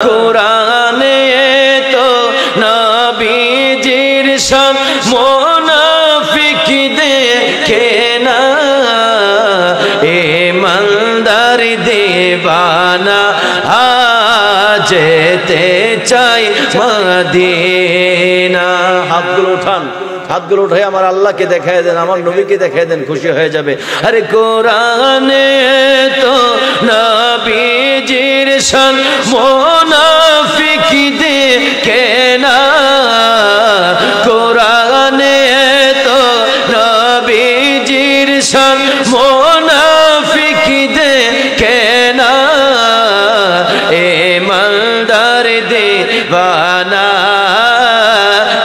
কুরআনে তো নবীজির শান মুনাফিক দেখে না ইমানদার দিওয়ানা যেতে চাই মদিনা। হাতগুলো উঠান, হাতগুলো উঠাই আমার আল্লাহকে দেখায় দেন, আমার নবীকে দেখায় দেন, খুশি হয়ে যাবে। আরে কোরআনে তো নবীজির শান মুনাফিক দেখে না, কোরআনে তো নবীজির শান মুনাফিক দেখে না ইমানদার দিওয়ানা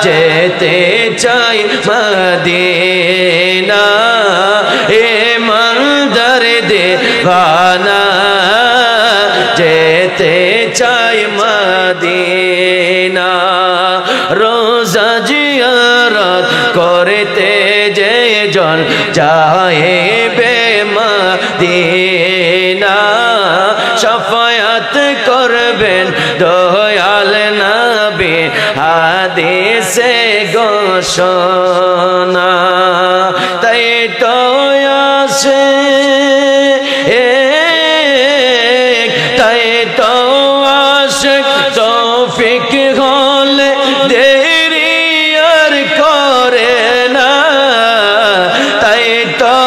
যেতে চাই মদিনা ইমানদার দিওয়ানা যেতে চাই মদিনা। রোজা জিয়ারত করতে যে জন যাইবে মদিনা শাফায়াত করবেন দয়াল নবী হাদিসে ঘোষণা। তাই তো আসে তাই তো আসে তৌফিক হলে দেরি আর করে না, তাই তো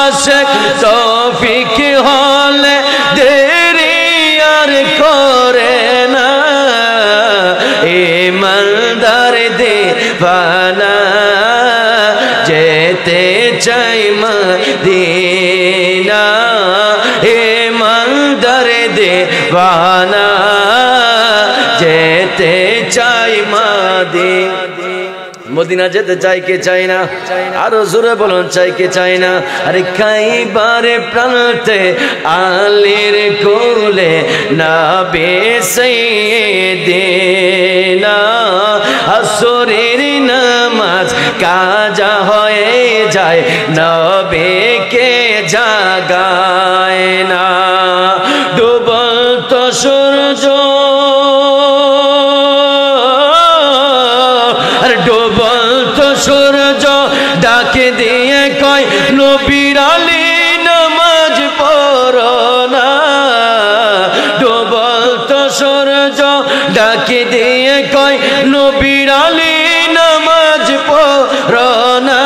আসে তৌফিক হলে দেরি আর করে না ইমানদার দিওয়ানা যেতে চাই মদিনা ইমানদার দিওয়ানা যেতে চাই মদিনা। মদিনা যেতে চাই কে চাই না? আরো জোরে বলুন চাই কে চাই না? আরে খাইবারে প্রান্তে আলীর কোলে নবী সাইয়েদিনা আসরের নামাজ কাজা হয়ে যায় নবীকে জাগায় না। ডুবন্ত সূর্য ডুবন্ত সূর্য ডাকে দিয়ে কয় নবীর আলী নামাজ পড়ো না। ডুবন্ত সূর্য ডাকে দিয়ে কয় নবীর আলী নামাজ পড়ো না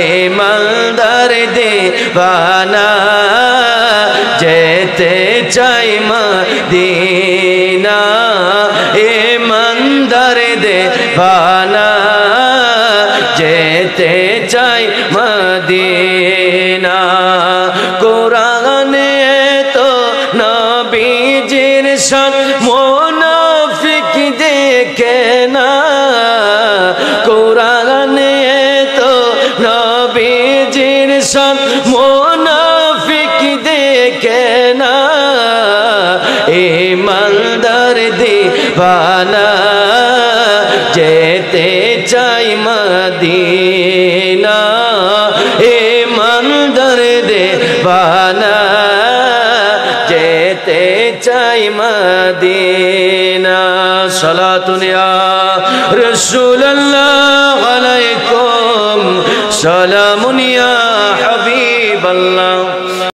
ইমানদার দিওয়ানা যেতে চাই মদিনা ইমানদার দিওয়ানা যেতে চাই মদিনা। কোরআনে তো নবীজির শান মুনাফিক দেখে না, কোরআনে তো নবীজির শান মুনাফিক দেখে না ইমানদার দিওয়ানা যেতে চাই মদিনা ইমানদার দিওয়ানা যেতে চাই মদিনা। সালাতুন ইয়া রাসূলুল্লাহ